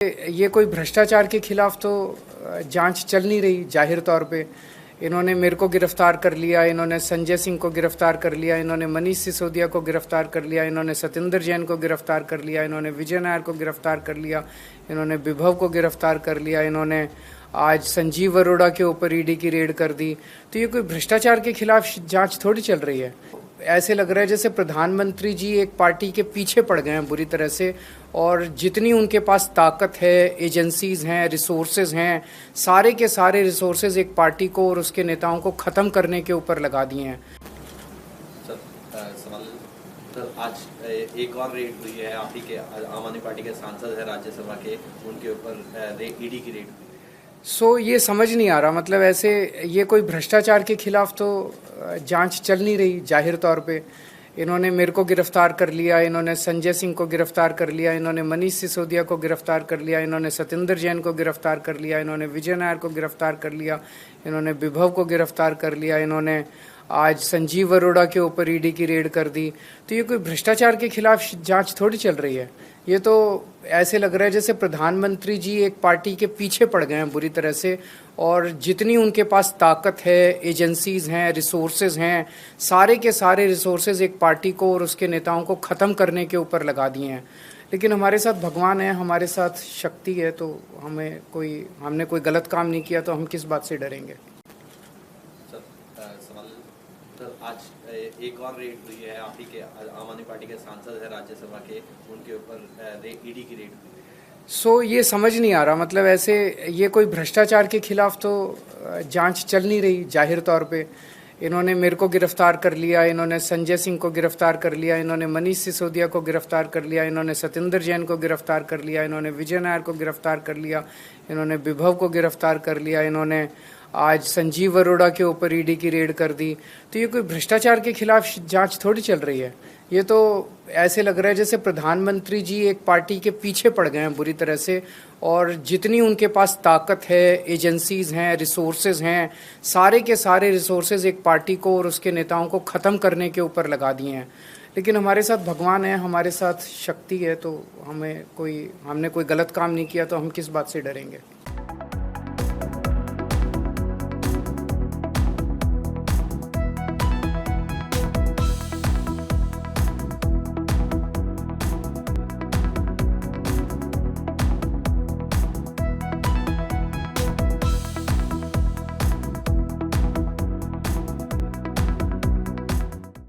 ये कोई भ्रष्टाचार के खिलाफ तो जांच चल नहीं रही। जाहिर तौर पे इन्होंने मेरे को गिरफ्तार कर लिया, इन्होंने संजय सिंह को गिरफ्तार कर लिया, इन्होंने मनीष सिसोदिया को गिरफ्तार कर लिया, इन्होंने सत्येंद्र जैन को गिरफ्तार कर लिया, इन्होंने विजय नायर को गिरफ्तार कर लिया, इन्होंने विभव को गिरफ्तार कर लिया, इन्होंने आज संजीव अरोड़ा के ऊपर ईडी की रेड कर दी। तो ये कोई भ्रष्टाचार के खिलाफ जांच थोड़ी चल रही है। ऐसे लग रहा है जैसे प्रधानमंत्री जी एक पार्टी के पीछे पड़ गए हैं बुरी तरह से, और जितनी उनके पास ताकत है, एजेंसीज हैं, रिसोर्सेज हैं, सारे के सारे रिसोर्सेज एक पार्टी को और उसके नेताओं को ख़त्म करने के ऊपर लगा दिए हैं। सर आज एक और रेड हुई है, आप ही के आम आदमी पार्टी के सांसद है राज्यसभा के, उनके ऊपर ईडी की रेड हुई है। ये समझ नहीं आ रहा, मतलब ऐसे ये कोई भ्रष्टाचार के खिलाफ तो जांच चल नहीं रही। जाहिर तौर पे इन्होंने मेरे को गिरफ्तार कर लिया, इन्होंने संजय सिंह को गिरफ्तार कर लिया, इन्होंने मनीष सिसोदिया को गिरफ्तार कर लिया, इन्होंने सत्येंद्र जैन को गिरफ्तार कर लिया, इन्होंने विजय नायर को गिरफ्तार कर लिया, इन्होंने विभव को गिरफ्तार कर लिया, इन्होंने आज संजीव अरोड़ा के ऊपर ईडी की रेड कर दी। तो ये कोई भ्रष्टाचार के खिलाफ जांच थोड़ी चल रही है। ये तो ऐसे लग रहा है जैसे प्रधानमंत्री जी एक पार्टी के पीछे पड़ गए हैं बुरी तरह से, और जितनी उनके पास ताकत है, एजेंसीज हैं, रिसोर्सेज हैं, सारे के सारे रिसोर्सेज एक पार्टी को और उसके नेताओं को ख़त्म करने के ऊपर लगा दिए हैं। लेकिन हमारे साथ भगवान है, हमारे साथ शक्ति है, तो हमने कोई गलत काम नहीं किया, तो हम किस बात से डरेंगे। सर आज एक और रेड हुई है, आप ही के आम आदमी पार्टी के सांसद है राज्यसभा के, उनके ऊपर ईडी की रेड हुई है। ये समझ नहीं आ रहा, मतलब ऐसे ये कोई भ्रष्टाचार के खिलाफ तो जांच चल नहीं रही। जाहिर तौर पे इन्होंने मेरे को गिरफ्तार कर लिया, इन्होंने संजय सिंह को गिरफ्तार कर लिया, इन्होंने मनीष सिसोदिया को गिरफ्तार कर लिया, इन्होंने सत्येंद्र जैन को गिरफ्तार कर लिया, इन्होंने विजय नायर को गिरफ्तार कर लिया, इन्होंने विभव को गिरफ्तार कर लिया, इन्होंने आज संजीव अरोड़ा के ऊपर ईडी की रेड कर दी। तो ये कोई भ्रष्टाचार के खिलाफ जांच थोड़ी चल रही है। ये तो ऐसे लग रहा है जैसे प्रधानमंत्री जी एक पार्टी के पीछे पड़ गए हैं बुरी तरह से, और जितनी उनके पास ताकत है, एजेंसीज हैं, रिसोर्सेज हैं, सारे के सारे रिसोर्सेज एक पार्टी को और उसके नेताओं को ख़त्म करने के ऊपर लगा दिए हैं। लेकिन हमारे साथ भगवान है, हमारे साथ शक्ति है, तो हमने कोई गलत काम नहीं किया, तो हम किस बात से डरेंगे।